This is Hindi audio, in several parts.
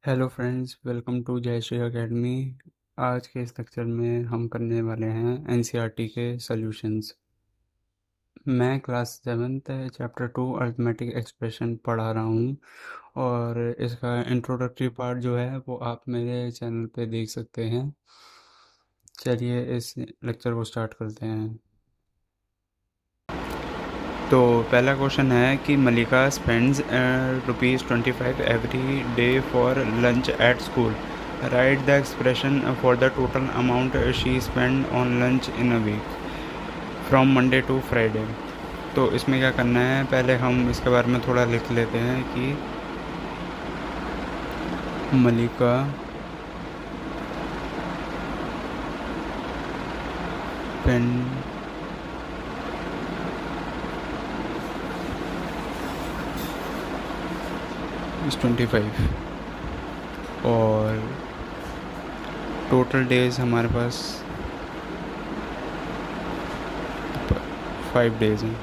हेलो फ्रेंड्स, वेलकम टू जय श्री अकेडमी। आज के इस लेक्चर में हम करने वाले हैं एनसीईआरटी के सॉल्यूशंस। मैं class 7th chapter 2 arithmetic expression पढ़ा रहा हूँ और इसका इंट्रोडक्टरी पार्ट जो है वो आप मेरे चैनल पे देख सकते हैं। चलिए इस लेक्चर को स्टार्ट करते हैं। तो पहला क्वेश्चन है कि Malika spends ₹25 every day for lunch at school. Write the expression for the total amount she spend on lunch in a week from Monday to Friday. तो इसमें क्या करना है, पहले हम इसके बारे में थोड़ा लिख लेते हैं कि मलिका स्पेंड इस 25 और टोटल डेज हमारे पास 5 डेज हैं।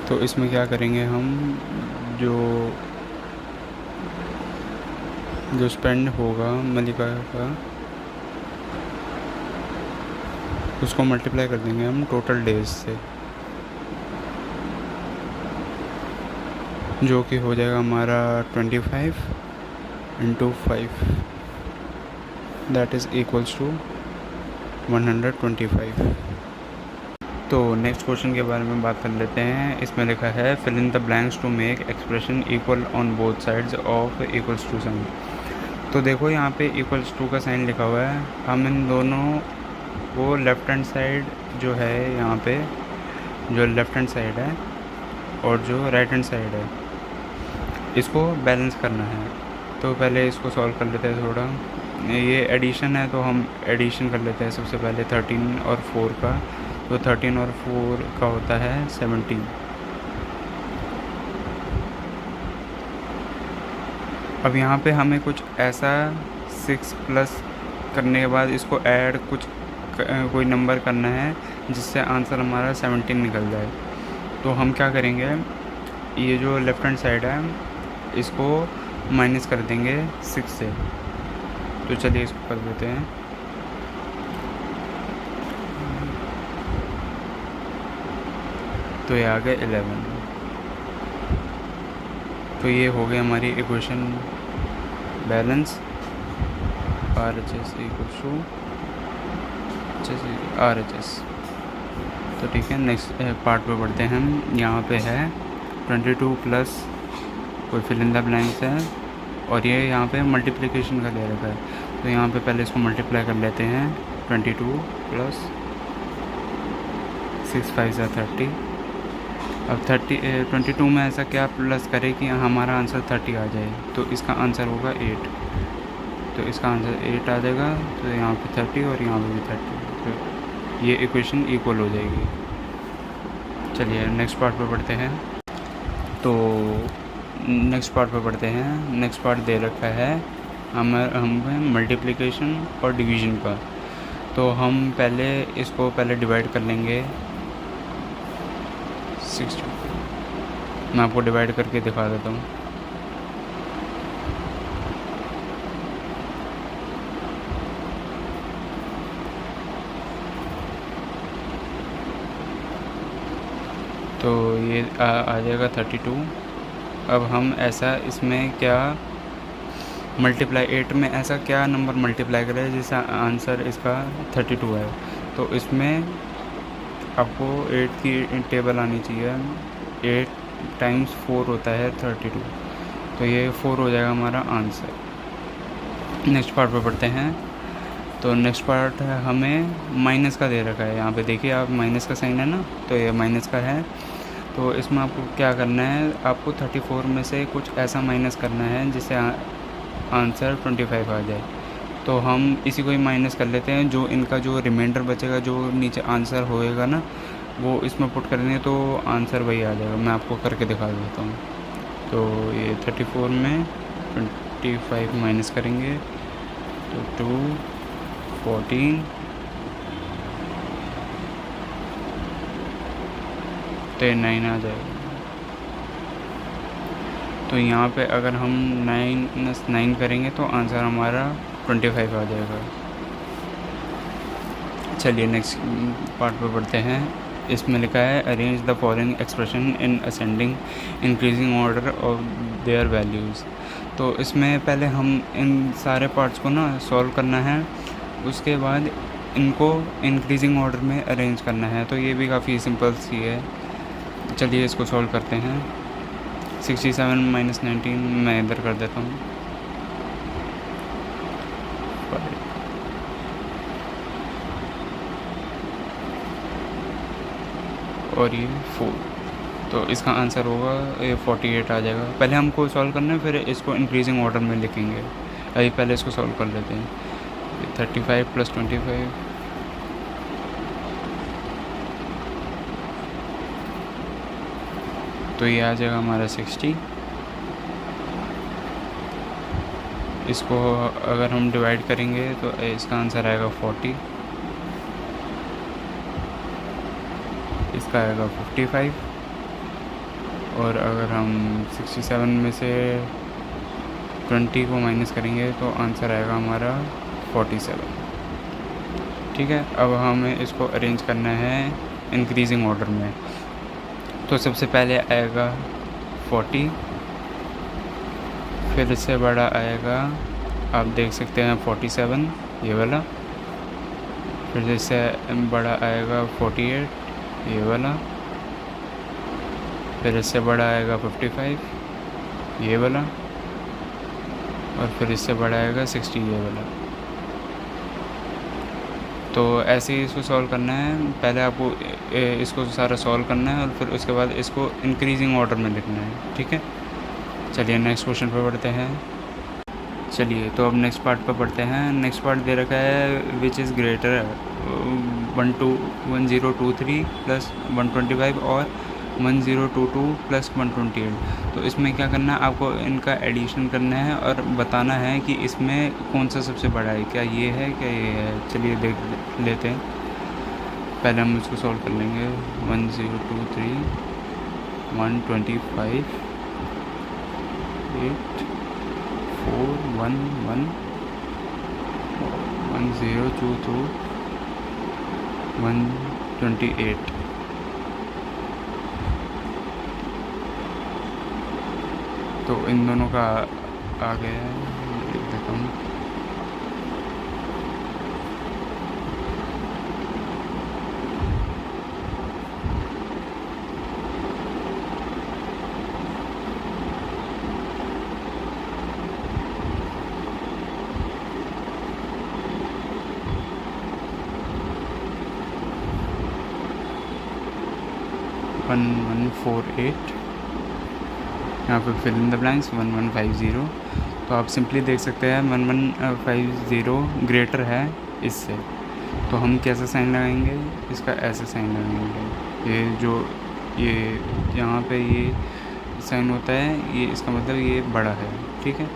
तो इसमें क्या करेंगे हम, जो स्पेंड होगा मलिका का उसको मल्टीप्लाई कर देंगे हम टोटल डेज से, जो कि हो जाएगा हमारा 25 into 5, that is equals to 125। तो नेक्स्ट क्वेश्चन के बारे में बात कर लेते हैं। इसमें लिखा है fill in the blanks to make expression equal on both sides of equals to sign. तो देखो यहाँ पे इक्वल्स टू का साइन लिखा हुआ है, हम इन दोनों को लेफ़्ट हैंड साइड जो है, यहाँ पे जो लेफ़्ट हैंड साइड है और जो राइट हैंड साइड है, इसको बैलेंस करना है। तो पहले इसको सॉल्व कर लेते हैं थोड़ा। ये एडिशन है तो हम एडिशन कर लेते हैं सबसे पहले 13 और 4 का। तो 13 और 4 का होता है 17। अब यहाँ पे हमें कुछ ऐसा 6 प्लस करने के बाद इसको ऐड कोई नंबर करना है जिससे आंसर हमारा 17 निकल जाए। तो हम क्या करेंगे, ये जो लेफ़्ट हैंड साइड है इसको माइनस कर देंगे 6 से। तो चलिए इसको कर देते हैं। तो ये आ गया 11। तो ये हो गई हमारी equation balance RHS equals to RHS। तो ठीक है, नेक्स्ट पार्ट पे बढ़ते हैं हम। यहाँ पे है 22 प्लस कोई फिल इन द ब्लैंक्स है और ये यहाँ पे मल्टीप्लिकेशन का दे रखा है। तो यहाँ पे पहले इसको मल्टीप्लाई कर लेते हैं। 22 प्लस 6 5 30। अब 22 में ऐसा क्या प्लस करे कि हमारा आंसर 30 आ जाए। तो इसका आंसर होगा 8। तो इसका आंसर 8 आ जाएगा। तो यहाँ पे 30 और यहाँ पे भी 30। तो ये इक्वेशन इक्वल हो जाएगी। चलिए नेक्स्ट पार्ट पे बढ़ते हैं। तो नेक्स्ट पार्ट दे रखा है हमें मल्टीप्लिकेशन और डिवीज़न का। तो हम पहले डिवाइड कर लेंगे 6। मैं आपको डिवाइड करके दिखा देता हूँ। तो ये आ जाएगा 32। अब हम ऐसा इसमें क्या मल्टीप्लाई 8 में ऐसा क्या नंबर मल्टीप्लाई करें जिसका आंसर इसका 32 है। तो इसमें आपको 8 की टेबल आनी चाहिए। 8 टाइम्स 4 होता है 32। तो ये 4 हो जाएगा हमारा आंसर। नेक्स्ट पार्ट पे पढ़ते हैं। तो नेक्स्ट पार्ट है, हमें माइनस का दे रखा है। यहाँ पे देखिए आप, माइनस का साइन है ना, तो ये माइनस का है। तो इसमें आपको क्या करना है, आपको 34 में से कुछ ऐसा माइनस करना है जिससे आंसर 25 आ जाए। तो हम इसी को ही माइनस कर लेते हैं। जो इनका जो रिमाइंडर बचेगा, जो नीचे आंसर होएगा ना, वो इसमें पुट करेंगे तो आंसर वही आ जाएगा। मैं आपको करके दिखा देता हूँ। तो ये 34 में 25 माइनस करेंगे तो 2 14 तो 9 आ जाएगा। तो यहाँ पे अगर हम 9 करेंगे तो आंसर हमारा 25 आ जाएगा। चलिए नेक्स्ट पार्ट पे पढ़ते हैं। इसमें लिखा है arrange the following expression in ascending increasing order of their values. तो इसमें पहले हम इन सारे पार्ट्स को ना सॉल्व करना है, उसके बाद इनको इंक्रीजिंग ऑर्डर में अरेंज करना है। तो ये भी काफ़ी सिंपल सी है। चलिए इसको सॉल्व करते हैं। 67 - 19 मैं इधर कर देता हूँ। और ये 4, तो इसका आंसर होगा ये 48 आ जाएगा। पहले हमको सॉल्व करना है, फिर इसको इंक्रीजिंग ऑर्डर में लिखेंगे। अभी पहले इसको सॉल्व कर लेते हैं। 35 + 25, तो ये आ जाएगा हमारा 60। इसको अगर हम डिवाइड करेंगे तो इसका आंसर आएगा 40, इसका आएगा 55, और अगर हम 67 में से 20 को माइनस करेंगे तो आंसर आएगा हमारा 47। ठीक है, अब हमें इसको अरेंज करना है इंक्रीजिंग ऑर्डर में। तो सबसे पहले आएगा 40, फिर इससे बड़ा आएगा, आप देख सकते हैं 47 ये वाला, फिर इससे बड़ा आएगा 48 ये वाला, फिर इससे बड़ा आएगा 55 ये वाला, और फिर इससे बड़ा आएगा 60 ये वाला। तो ऐसे ही इसको सॉल्व करना है। पहले आपको इसको सारा सॉल्व करना है और फिर उसके बाद इसको इंक्रीजिंग ऑर्डर में लिखना है। ठीक है, चलिए नेक्स्ट क्वेश्चन पर पढ़ते हैं। चलिए तो अब नेक्स्ट पार्ट पर पढ़ते हैं। नेक्स्ट पार्ट दे रखा है विच इज़ ग्रेटर 1023 + 125 और 1022 + 128। तो इसमें क्या करना है, आपको इनका एडिशन करना है और बताना है कि इसमें कौन सा सबसे बड़ा है, क्या ये है क्या ये है। चलिए देख लेते हैं। पहले हम इसको सॉल्व कर लेंगे। 1023 125 8 4 1 1 1022 128। तो इन दोनों का आ गया है, देख देता हूँ। वन 1148, यहाँ पे फिल इन द ब्लैंक्स 1150। तो आप सिंपली देख सकते हैं 1150 ग्रेटर है इससे। तो हम कैसा साइन लगाएंगे, इसका ऐसा साइन लगाएंगे। ये जो ये यहाँ पे ये साइन होता है, ये इसका मतलब ये बड़ा है। ठीक है,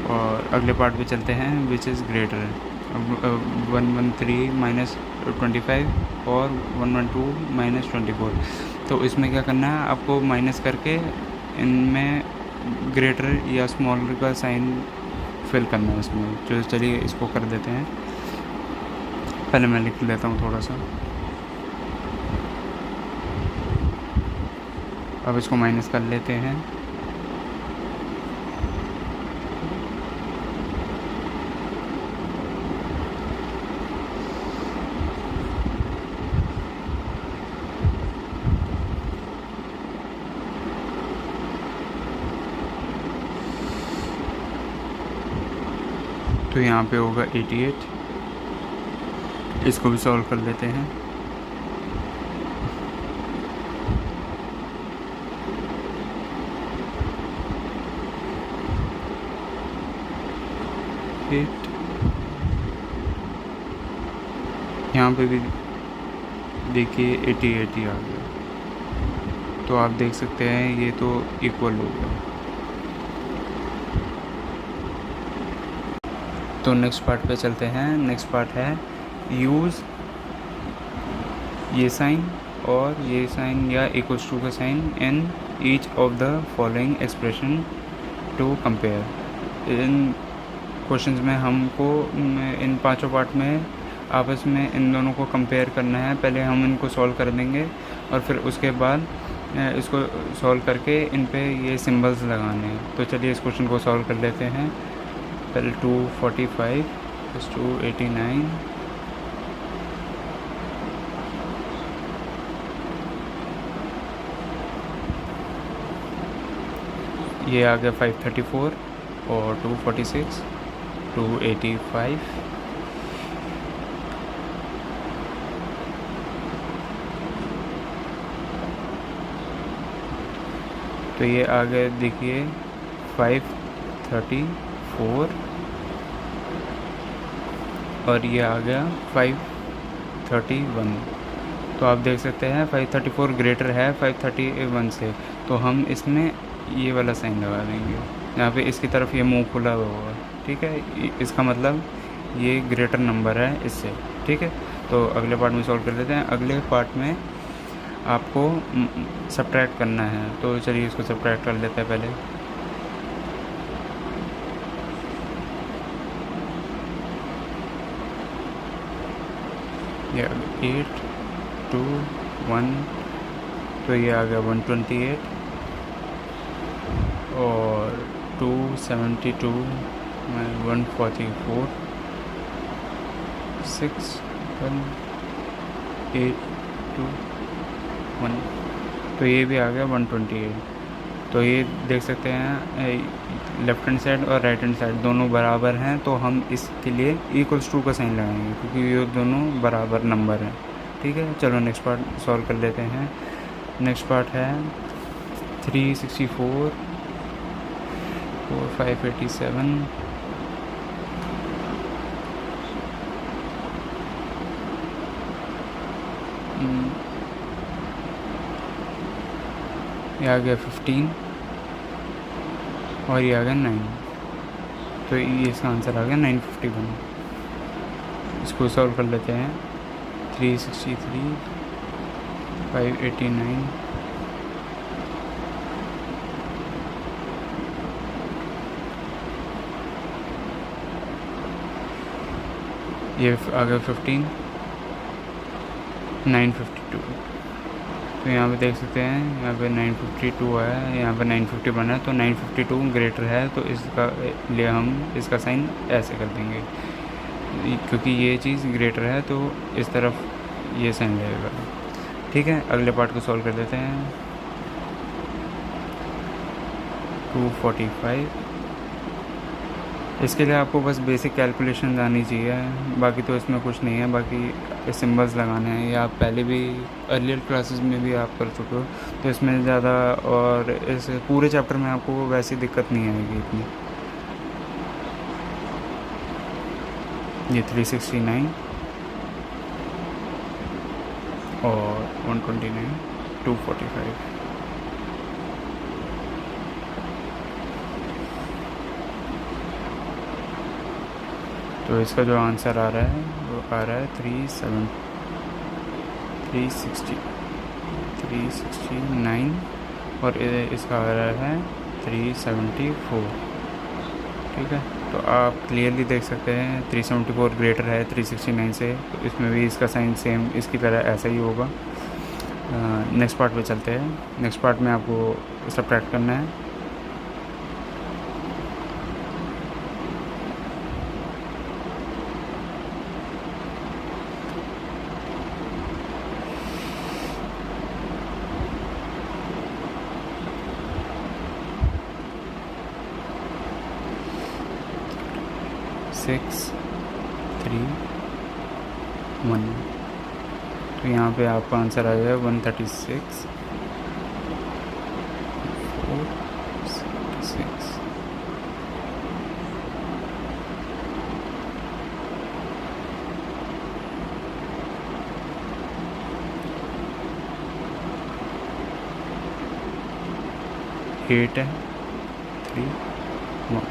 और अगले पार्ट पे चलते हैं विच इज़ ग्रेटर। 113 - 25 और 112 - 24। तो इसमें क्या करना है, आपको माइनस करके इनमें ग्रेटर या स्मॉलर का साइन फिल करना है इसमें। तो चलिए इसको कर देते हैं। पहले मैं लिख लेता हूँ थोड़ा सा। अब इसको माइनस कर लेते हैं। तो यहाँ पे होगा 88। इसको भी सॉल्व कर लेते हैं। यहाँ पे भी देखिए 88 आ गया। तो आप देख सकते हैं ये तो इक्वल हो गया। तो नेक्स्ट पार्ट पे चलते हैं। नेक्स्ट पार्ट है यूज़ ये साइन और ये साइन या इक्वल्स टू का sign in each of the following expression to compare. In questions में हमको इन पांचों पार्ट में आपस में इन दोनों को कंपेयर करना है। पहले हम इनको सॉल्व कर देंगे और फिर उसके बाद इसको सॉल्व करके इन पे ये सिंबल्स लगाने हैं। तो चलिए इस क्वेश्चन को सॉल्व कर लेते हैं। पहले 245 + 289 ये आ गया 534 और 246 285 तो ये आ गया देखिए 534 और ये आ गया 531। तो आप देख सकते हैं 534 ग्रेटर है 531 से, तो हम इसमें ये वाला साइन लगा देंगे। यहाँ पे इसकी तरफ ये मुंह खुला होगा, ठीक है, इसका मतलब ये ग्रेटर नंबर है इससे, ठीक है। तो अगले पार्ट में सॉल्व कर लेते हैं। अगले पार्ट में आपको सब्ट्रैक्ट करना है, तो चलिए इसको सब्ट्रैक्ट कर लेते हैं पहले। ये 8 2 1 तो ये आ गया 128 और 272 144 6 1 8 2 1 तो ये भी आ गया 128। तो ये देख सकते हैं लेफ़्ट हैंड साइड और राइट हैंड साइड दोनों बराबर हैं, तो हम इसके लिए =2 का साइन लगाएंगे क्योंकि ये दोनों बराबर नंबर हैं, ठीक है। चलो नेक्स्ट पार्ट सॉल्व कर लेते हैं। नेक्स्ट पार्ट है 364 और 587 ये आ गया 15 और ये आ गया 9, तो ये इसका आंसर आ गया 951। इसको सॉल्व कर लेते हैं। 363 589 ये आ गया 15 952। तो यहाँ पे देख सकते हैं यहाँ पे 952 है, यहाँ पे 950 बना है, तो 952 ग्रेटर है, तो इसका लिए हम इसका साइन ऐसे कर देंगे क्योंकि ये चीज़ ग्रेटर है, तो इस तरफ ये साइन लगेगा, ठीक है। अगले पार्ट को सॉल्व कर देते हैं। 245 इसके लिए आपको बस बेसिक कैलकुलेशन आनी चाहिए, बाकी तो इसमें कुछ नहीं है। बाकी सिंबल्स लगाने हैं, ये आप पहले भी अर्लियर क्लासेस में भी आप कर चुके हो, तो इसमें ज़्यादा और इस पूरे चैप्टर में आपको वैसी दिक्कत नहीं आएगी इतनी। ये 369 और 129 245 तो इसका जो आंसर आ रहा है वो आ रहा है 369 और इसका आ रहा है 374, ठीक है। तो आप क्लियरली देख सकते हैं 374 ग्रेटर है 369 से, तो इसमें भी इसका साइन सेम इसकी तरह ऐसा ही होगा। नेक्स्ट पार्ट पे चलते हैं। नेक्स्ट पार्ट में आपको सब्ट्रैक्ट करना है। सिक्स 3 1 तो यहाँ पे आपका आंसर आ जाएगा 136 4 6 8 है 3 1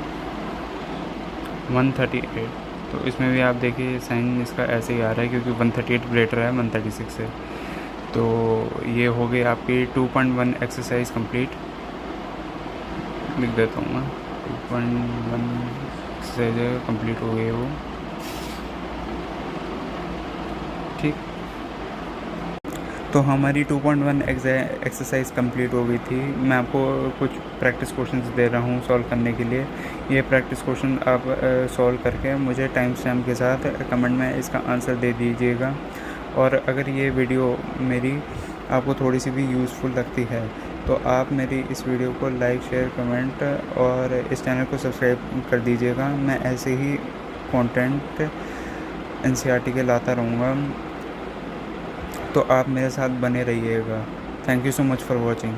138। तो इसमें भी आप देखिए साइन इसका ऐसे ही आ रहा है क्योंकि 138 ग्रेटर है 136 से। तो ये हो गई आपकी 2.1 एक्सरसाइज कंप्लीट। लिख देता हूँ मैं, 2.1 एक्सरसाइज कंप्लीट हो गई वो। ठीक, तो हमारी 2.1 एक्सरसाइज कंप्लीट हो गई थी। मैं आपको कुछ प्रैक्टिस क्वेश्चंस दे रहा हूँ सॉल्व करने के लिए। ये प्रैक्टिस क्वेश्चन आप सॉल्व करके मुझे टाइम स्टैम्प के साथ कमेंट में इसका आंसर दे दीजिएगा। और अगर ये वीडियो मेरी आपको थोड़ी सी भी यूज़फुल लगती है तो आप मेरी इस वीडियो को लाइक, शेयर, कमेंट और इस चैनल को सब्सक्राइब कर दीजिएगा। मैं ऐसे ही कंटेंट एनसीईआरटी के लाता रहूँगा, तो आप मेरे साथ बने रहिएगा। Thank you so much for watching.